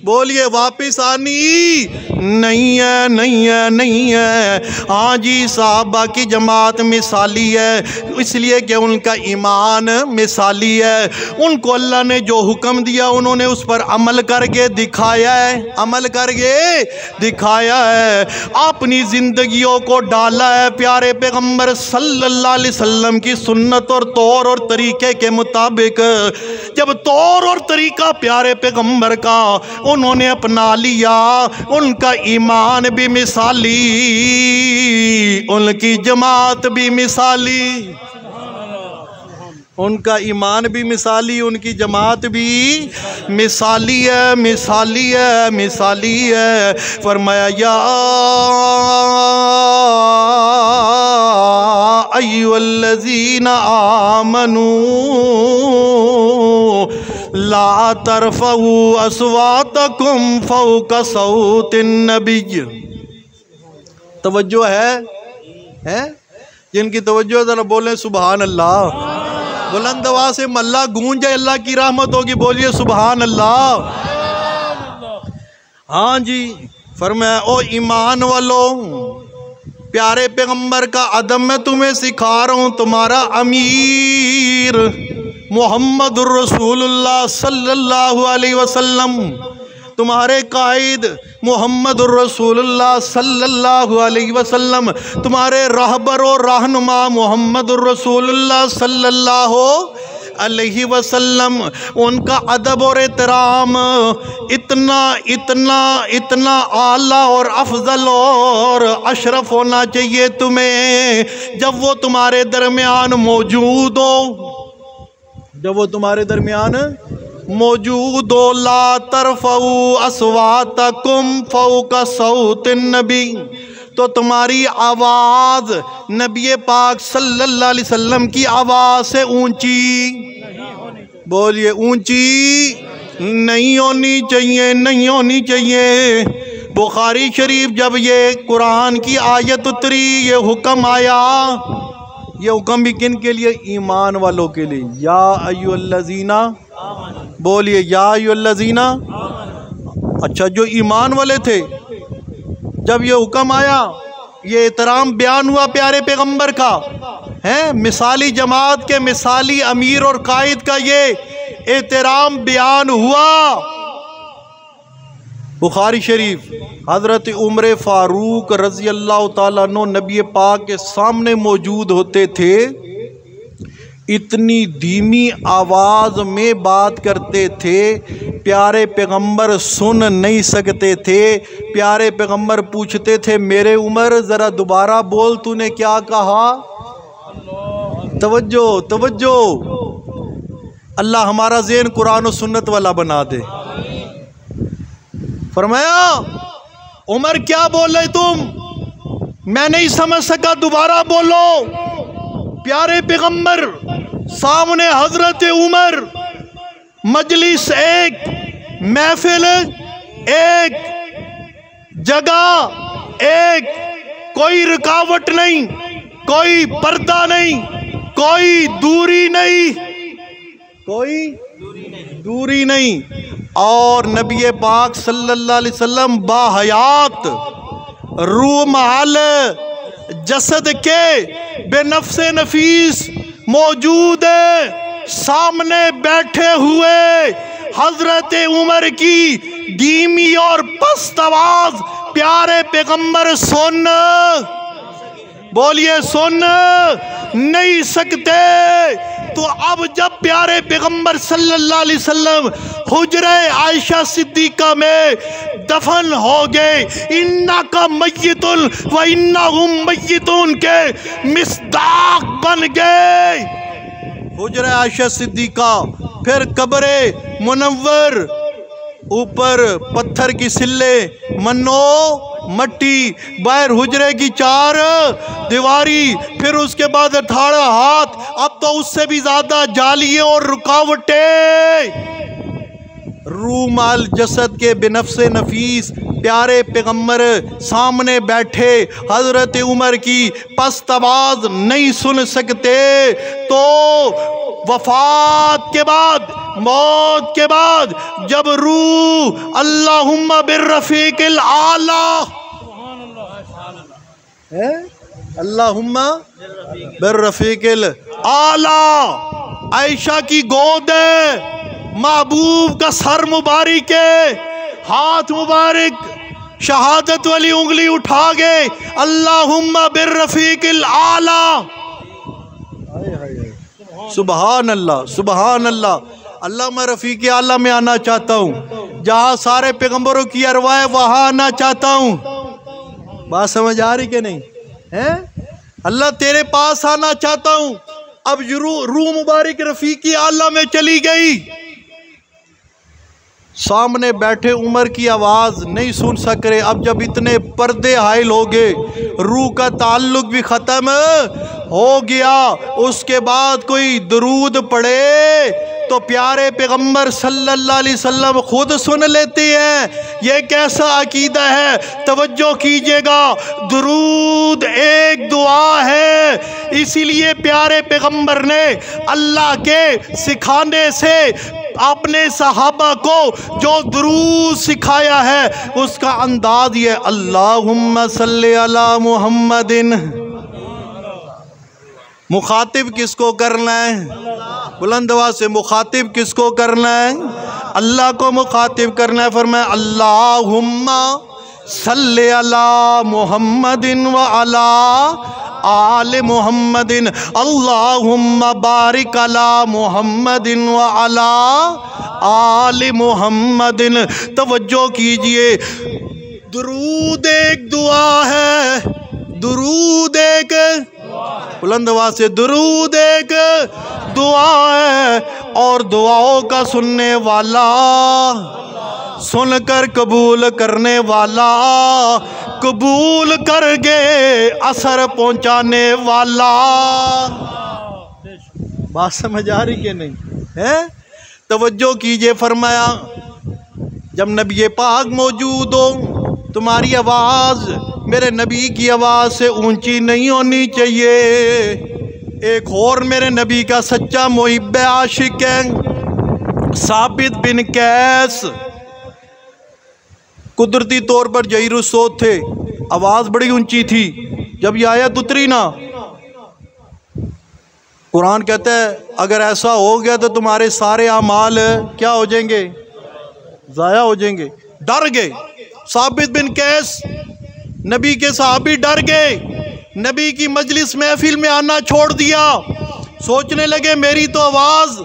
बोलिए वापिस आनी नहीं है, नहीं है, नहीं है। हाँ जी, साहबा की जमात मिसाली है, इसलिए कि उनका ईमान मिसाली है। उनको अल्लाह ने जो हुक्म दिया उन्होंने उस पर अमल करके दिखाया है, अमल करके दिखाया है, अपनी जिंदगियों को डाला है प्यारे पैगंबर सल्लल्लाहु अलैहि वसल्लम की सुन्नत और तौर और तरीके के मुताबिक। जब तौर और तरीका प्यारे पैगंबर का उन्होंने अपना लिया, उनका ईमान भी मिसाली, उनकी जमात भी मिसाली, उनका ईमान भी मिसाली, उनकी जमात भी मिसाली है, मिसाली है, मिसाली है। फरमाया या अय्युहल्लज़ीना आमनू ला तरफ़ऊ अस्वातकुम फ़ौक़ सौतिन नबिय्य। तवज्जो है? जिनकी तवज्जो ज़रा बोलें सुबहान अल्लाह। बुलंद आवाज़ से मल्ला गूंज जाए, अल्लाह की रहमत होगी। बोलिए सुबहान अल्लाह। हाँ जी, फरमाया ओ ईमान वालों, प्यारे पैगंबर का अदब मैं तुम्हें सिखा रहा हूँ। तुम्हारा अमीर मुहम्मदुर रसूलुल्लाह सल्लल्लाहु अलैहि वसल्लम, तुम्हारे कायद मुहम्मदुर रसूलुल्लाह सल्लल्लाहु अलैहि वसल्लम, तुम्हारे रहबर और रहनुमा मुहम्मदुर रसूलुल्लाह सल्लल्लाहु अलैहि वसल्लम, उनका अदब और एहतराम इतना इतना इतना आला और अफजल और अशरफ होना चाहिए तुम्हें जब वो तुम्हारे दरमियान मौजूद हो, जब वो तुम्हारे दरमियान मौजूद हो। ला तरफ़ऊ अस्वातकुम फ़ौक़ सौतिन नबी, तो तुम्हारी आवाज़ नबी पाक सल्लल्लाहु अलैहि वसल्लम की आवाज़ से ऊंची, बोलिए ऊंची नहीं होनी चाहिए, नहीं होनी चाहिए। बुखारी शरीफ जब ये कुरान की आयत उतरी, ये हुक्म आया, ये हुक्म भी किन के लिए? ईमान वालों के लिए। या अय्युहल्लज़ीना, बोलिए या अय्युहल्लज़ीना। अच्छा, जो ईमान वाले थे, जब ये हुक्म आया, ये एहतराम बयान हुआ प्यारे पैगंबर का, है मिसाली जमात के मिसाली अमीर और कायद का ये एहतराम बयान हुआ। बुखारी शरीफ हज़रत उमर फ़ारूक रज़ी अल्लाह ताला अन्हु नबी पाक के सामने मौजूद होते थे, इतनी धीमी आवाज़ में बात करते थे, प्यारे पैगंबर सुन नहीं सकते थे। प्यारे पैगंबर पूछते थे, मेरे उमर ज़रा दोबारा बोल, तूने क्या कहा? तवज्जो तवज्जो, अल्लाह हमारा ज़हन कुरान और सुन्नत वाला बना दे। फरमाया, उमर क्या बोले तुम? मैं नहीं समझ सका, दोबारा बोलो। प्यारे पैगंबर सामने हजरत उमर, मजलिस एक, महफिल एक, जगह एक, कोई रुकावट नहीं, कोई पर्दा नहीं, कोई दूरी नहीं, कोई दूरी नहीं। और नबी पाक सल्लल्लाहु अलैहि वसल्लम बाहयात रूह महल जसद के बेनफ्से नफीस मौजूद है, सामने बैठे हुए हजरत उमर की धीमी और पस्त आवाज प्यारे पैगंबर सुन, बोलिए सुन नहीं सकते। तो अब जब प्यारे पैगंबर सल्लल्लाहु अलैहि वसल्लम हुजरे आयशा सिद्दीका में दफन हो गए, इन्ना का मय्यतुन व इन्ना हुम मय्यतुन के मिस्दाक बन गए हुजरे आयशा सिद्दीका। फिर कब्रे मुनव्वर, ऊपर पत्थर की सिल्ले, मन्नो मट्टी, बाहर हुजरे की चार दीवारी, फिर उसके बाद 18 हाथ, अब तो उससे भी ज्यादा जालिये और रुकावटें। रूमाल जसद के बेनफ्से नफीस प्यारे पैगंबर सामने बैठे, हजरत उमर की पस्त आवाज नहीं सुन सकते। तो वफात के बाद मौत के बाद जब रूह अल्लाहुम्मा बिर्रफीकिल आला है, अल्लाहुम्मा बिर्रफीकिल आला, आयशा की गोद है, महबूब का सर मुबारक है, हाथ मुबारक शहादत वाली उंगली उठा गए, अल्लाहुम्मा बिर्रफीकिल आला। सुबहान अल्लाह, सुबहान अल्लाह। अल्लाह मैं रफ़ीक़ आला में आना चाहता हूँ, जहाँ सारे पैगम्बरों की अरवाह है वहाँ आना चाहता हूँ। बात समझ आ रही कि नहीं है? अल्लाह तेरे पास आना चाहता हूँ। अब रूह मुबारक रफ़ीक़ आला में चली गई, सामने बैठे उमर की आवाज़ नहीं सुन सक रहे। अब जब इतने पर्दे हाइल हो गए, रूह का ताल्लुक भी ख़त्म हो गया, उसके बाद कोई दरूद पढ़े तो प्यारे पैगम्बर सल्लल्लाहु अलैहि वसल्लम खुद सुन लेते हैं। ये कैसा अकीदा है? तवज्जो कीजिएगा, दरूद एक दुआ है, इसीलिए प्यारे पैगम्बर ने अल्लाह के सिखाने से अपने सहाबा को जो दुरूद सिखाया है उसका अंदाज ये, अल्लाहुम्मा सल्ली अला मुहम्मदिन। मुखातिब किसको करना है? बुलंद आवाज़ से मुखातिब किसको करना है? अल्लाह को मुखातिब करना है। फरमाया अल्लाहुम्मा सल्ली अला मुहम्मदिन व अला आले मुहम्मदिन, अल्लाहुम्मा बारिक अला मुहम्मदिन व अला आले मुहम्मदिन। तवज्जो कीजिए, दुरूद एक दुआ है, दुरूद एक, बुलंद आवाज़ से, दुरूद एक दुआ है, और दुआओं का सुनने वाला, सुनकर कबूल करने वाला, कबूल कर गए असर पहुंचाने वाला। बात समझ आ रही कि नहीं है? तवज्जो कीजिए। फरमाया जब नबी पाक मौजूद हो, तुम्हारी आवाज़ मेरे नबी की आवाज़ से ऊंची नहीं होनी चाहिए। एक और मेरे नबी का सच्चा मुहिब आशिक है साबित बिन कैस, कुदरती तौर पर जहीरुस्सौत थे, आवाज़ बड़ी ऊंची थी। जब ये आयत उतरी ना, कुरान कहता है अगर ऐसा हो गया तो तुम्हारे सारे अमाल क्या हो जाएंगे? ज़ाया हो जाएंगे। डर गए साबित बिन कैस, नबी के सहाबी डर गए, नबी की मजलिस महफिल में आना छोड़ दिया। सोचने लगे मेरी तो आवाज़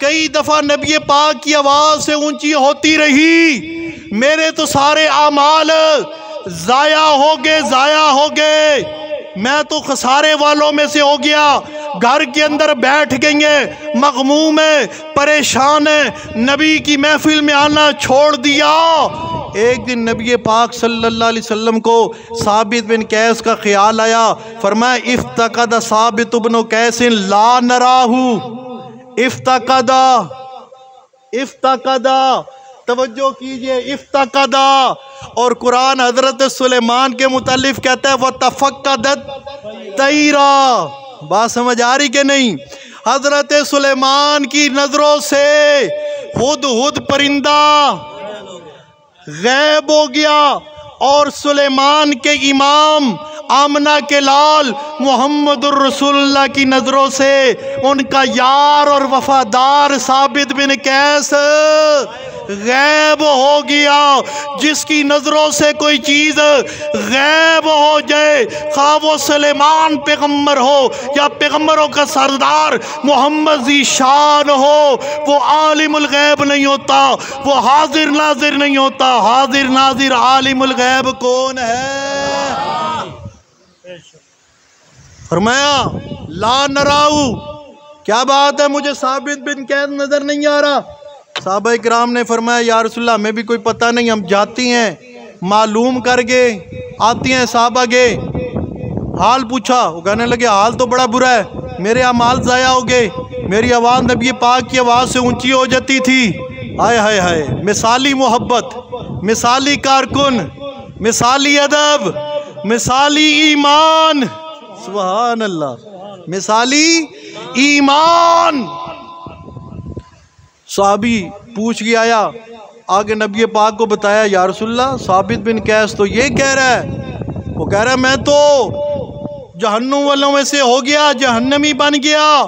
कई दफ़ा नबी पाक की आवाज़ से ऊंची होती रही, मेरे तो सारे आमाल ज़ाया हो गए, ज़ाया हो गए, मैं तो खसारे वालों में से हो गया। घर के अंदर बैठ गई है, मगमूम है, परेशान है, नबी की महफिल में आना छोड़ दिया। एक दिन नबी पाक सल्लल्लाहु अलैहि वसल्लम को साबित बिन कैस का ख्याल आया। फरमाया इफ्तकदा साबित बिन कैस ला नराहू, इफ्तकदा, इफ्तकदा, तवज्जो कीजिए, इफ्तकदा। और कुरान हजरत सुलेमान के मुतालिफ कहता है वह तफक्कदत तैरा। बात समझ आ रही कि नहीं? हजरत सुलेमान की नजरों से हुद परिंदा गैब हो गया, और सुलेमान के इमाम आमना के लाल मुहम्मदुर रसूलुल्लाह की नज़रों से उनका यार और वफादार साबित बिन कैस गैब हो गया। जिसकी नज़रों से कोई चीज़ गैब हो जाए, खा वो सुलेमान पैगम्बर हो या पैगम्बरों का सरदार मोहम्मद ज़ीशान हो, वो आलिमुल गैब नहीं होता, वो हाजिर नाजिर नहीं होता। हाजिर नाजिर आलिमुल गैब कौन है? फरमाया ला नराऊ, क्या बात है, मुझे साबित बिन कैस नजर नहीं आ रहा। साहबा इकराम ने फरमाया या रसूलल्लाह हमें भी कोई पता नहीं, हम जाती हैं मालूम करके आती हैं। साहबा गए, हाल पूछा, वो कहने लगे हाल तो बड़ा बुरा है, मेरे अमाल ज़ाया हो गए, मेरी आवाज़ नबी पाक की आवाज़ से ऊंची हो जाती थी। हाय हाय हाय, मिसाली मोहब्बत, मिसाली कारकुन, मिसाली अदब, मिसाली ईमान, सुभान अल्लाह, मिसाली ईमान। सहाबी पूछ के आया, आगे नबी पाक को बताया, या रसूलल्लाह साबित बिन कैस तो ये कह रहा है, वो कह रहा है मैं तो जहन्नुम वालों में से हो गया, जहन्नमी बन गया।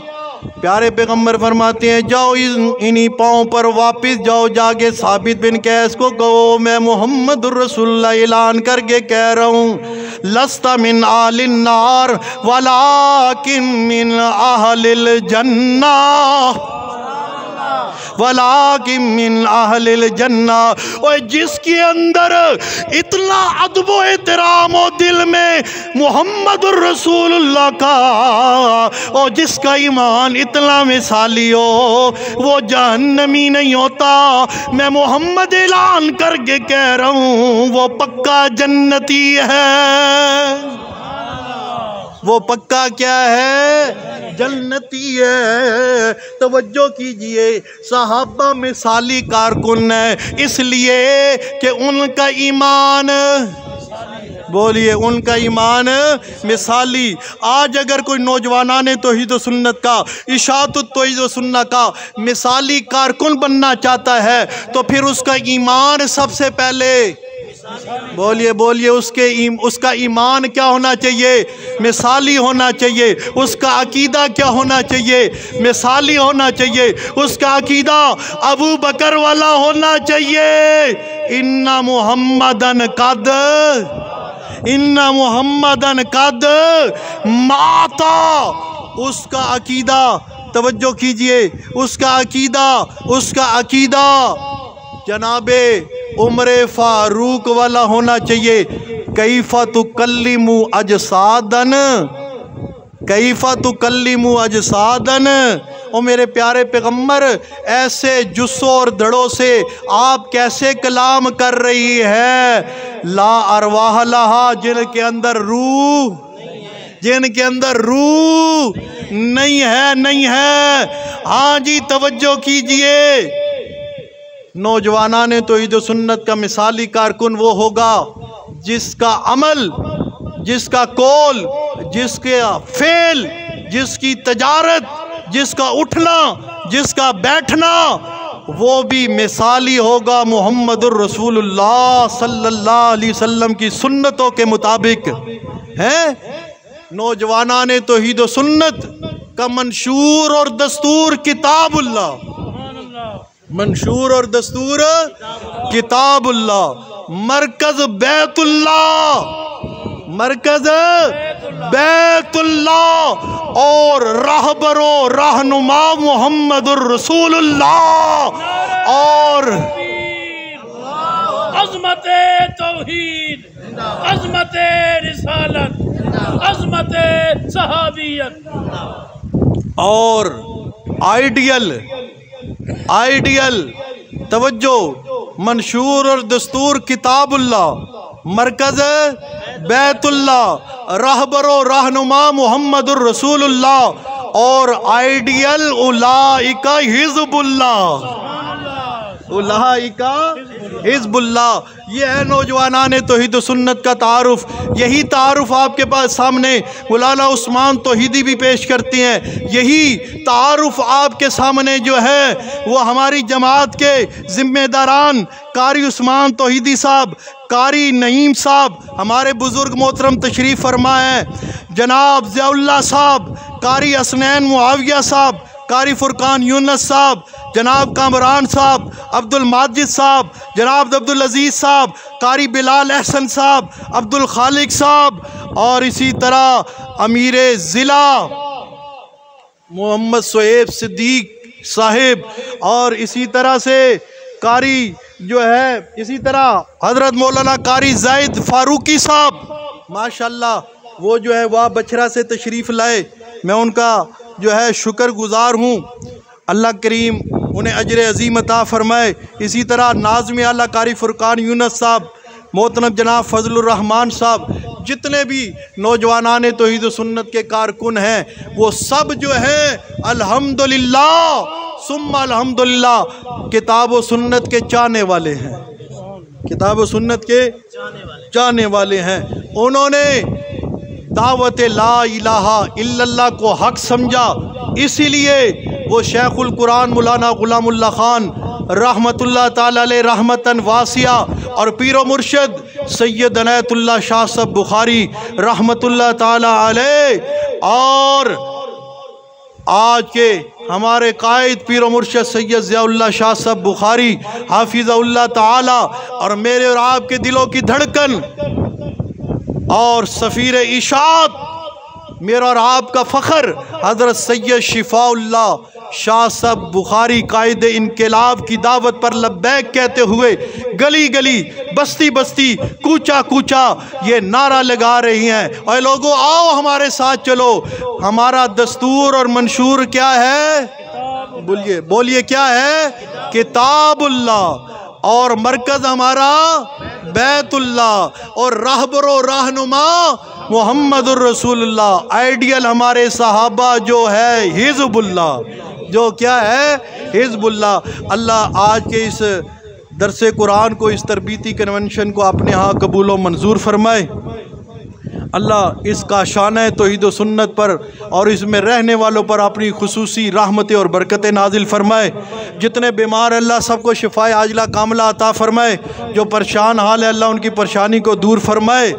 प्यारे पैगम्बर फरमाते हैं, जाओ इन्हीं पाँव पर वापस जाओ, जाके साबित बिन कैस को कहो मैं मोहम्मद रसूलुल्लाह ऐलान करके कह रहा हूँ, लस्ता मिन आलिन नार वलाकिन मिन अहलिल जन्ना वलाकिन मिन अहलिल जन्ना। और जिसके अंदर इतना अदब व एहतराम हो दिल में मोहम्मद रसूलुल्लाह का, और जिसका ईमान इतना मिसाली हो, वो जहन्नमी नहीं होता। मैं मोहम्मद ऐलान करके कह रहा हूँ वो पक्का जन्नती है, वो पक्का क्या है, जन्नती है। तवज्जो कीजिए, सहाबा मिसाली कारकुन है, इसलिए कि उनका ईमान, बोलिए, उनका ईमान मिसाली। आज अगर कोई नौजवानाने तौहीद व सुन्नत का, इशाअतुत तौहीद व सुन्नत का मिसाली कारकुन बनना चाहता है, तो फिर उसका ईमान सबसे पहले, बोलिए बोलिए, उसका ईमान क्या होना चाहिए, मिसाली होना चाहिए। उसका अकीदा क्या होना चाहिए, मिसाली होना चाहिए। उसका अकीदा अबू बकर वाला होना चाहिए, इन्ना मुहम्मदन कद माता। उसका अकीदा, तवज्जो कीजिए, उसका अकीदा जनाबे उम्र फारूक वाला होना चाहिए। कैफा तुकल्लिमु अजसादन। ओ मेरे प्यारे पैगम्बर, ऐसे जुस्सों और दड़ों से आप कैसे कलाम कर रही है। ला अरवाह लहा, जिनके अंदर रूह नहीं है। हाँ जी, तवज्जो कीजिए, नौजवानाने तौहीद व सुन्नत का मिसाली कारकुन वो होगा जिसका अमल, जिसका कौल, जिसका फेल, जिसकी तजारत, जिसका उठना, जिसका बैठना, वो भी मिसाली होगा मुहम्मदुर रसूलुल्लाह सल्लल्लाहु अलैहि वसल्लम की सुन्नतों के मुताबिक है। नौजवानाने तौहीद व सुन्नत का मंशूर और दस्तूर किताबुल्लाह, मंशूर और दस्तूर किताबुल्लाह। मरकज बैतुल्लाह और रहबरो रहनुमा मुहम्मदुर रसूलुल्लाह। और
अज़मते तौहीद, अज़मते रिसालत, अज़मते सहाबियत
और आइडियल तवज्जो, मंशूर और दस्तूर किताबुल्लाह, मरकज बैतुल्लाह, रहबरो रहनुमा मुहम्मदुर रसूलुल्लाह और आइडियल उलाइका हिज़्बुल्लाह। ये है नौजवानाने तौहीद व सुन्नत का तारुफ। यही तारुफ आपके पास सामने मौलाना उस्मान तौहीदी भी पेश करते हैं। यही तारुफ आपके सामने जो है वो हमारी जमात के ज़िम्मेदारान कारी उस्मान तौहीदी साहब, कारी नईम साहब, हमारे बुज़ुर्ग मोहतरम तशरीफ़ फरमा है, जनाब ज़ियाउल्लाह साहब, कारी हसनैन मुआविया साहब, कारी फुरकान यूनुस साहब, जनाब कामरान साहब, अब्दुल माजिद साहब, जनाब अब्दुल अजीज़ साहब, कारी बिलाल अहसन साहब, अब्दुल खालिक साहब, और इसी तरह अमीर ज़िला मोहम्मद सुहेब सिद्दीक साहिब, और इसी तरह से कारी जो है, इसी तरह हज़रत मौलाना कारी ज़ैद फ़ारूकी साहब, माशाल्लाह, वो जो है वह बछरा से तशरीफ़ लाए। मैं उनका जो है शुक्रगुज़ार हूँ। अल्लाह करीम उन्हें अजर अज़ीम अता फ़रमाए। इसी तरह नाज़िम आला कारी फ़ुरकान यूनुस साहब, मोहतरम जनाब फ़ज़लुर रहमान साहब, जितने भी नौजवानाने तौहीद व सुन्नत के कारकुन हैं, वो सब जो हैं अल्हम्दुलिल्लाह सुम्मा अल्हम्दुलिल्लाह किताब व सुन्नत के चाहने वाले हैं, किताब व सुन्नत के चाहने वाले हैं। उन्होंने दावत ला इलाहा इल्लल्लाह को हक समझा, इसीलिए वो शेखुल कुरान मौलाना गुलामुल्लाह खान रहमतुल्लाह ताला अलैह रहमतन वासिया और पीरो मुर्शिद सैयद अनायतुल्लाह शाह साहब बुखारी रहमतुल्लाह ताला अलैह और आज के हमारे कायद पीरो मुर्शिद सैयद ज़ियाउल्लाह शाह साहब बुखारी हाफिज़हुल्लाह ताला और मेरे और आपके दिलों की धड़कन और सफ़ीर इशात मेरा और आपका फ़ख्र हज़रत सैयद शिफाउल्लाह शाह साहब बुखारी कायदे इनकलाब की दावत पर लब्बैक कहते हुए गली गली बस्ती बस्ती कूचा कूचा ये नारा लगा रही हैं, और लोगों आओ हमारे साथ चलो। हमारा दस्तूर और मंशूर क्या है? बोलिए बोलिए क्या है? किताबुल्लाह। और मरकज़ हमारा बैतुल्लाह और रहबरो रहनुमा मुहम्मदुर रसूलुल्लाह। आइडियल हमारे सहाबा जो है हिज़्बुल्लाह, जो क्या है? हिज़्बुल्लाह। अल्लाह आज के इस दरसे कुरान को, इस तरबीती कन्वेंशन को अपने यहाँ कबूल व मंजूर फरमाए। अल्लाह इसका शान तौहीद व सुन्नत पर और इसमें रहने वालों पर अपनी खुसूसी रहमतें और बरकतें नाजिल फरमाए। जितने बीमार अल्लाह सबको शिफाए आजिला कामला अता फरमाए। जो परेशान हाल है अल्लाह उनकी परेशानी को दूर फरमाए।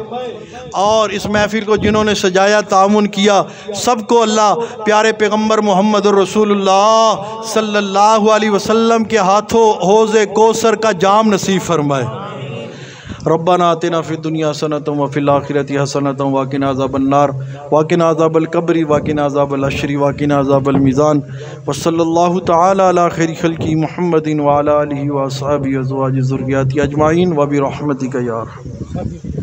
और इस महफिल को जिन्होंने सजाया तामुन किया सबको अल्लाह प्यारे पैगम्बर मोहम्मद रसूलुल्लाह सल्लल्लाहु अलैहि वसल्लम के हाथों हौज़े कौसर का जाम नसीब फरमाए। रब्बना आतिना फिद दुनिया हसनतम व फिल आखिरति हसनतम व क़िना अज़ाबन्नार व क़िना अज़ाबल क़ब्रि व क़िना अज़ाबल हश्रि व क़िना अज़ाबल मीज़ान व सल्लल्लाहु तआला अला खैरि खल्क़ि मुहम्मदिन व अला आलिहि व अस्हाबिहि व अज़वाजिहि व ज़ुर्रिय्यातिहि अजमाइन व बिरहमतिका या अरहम।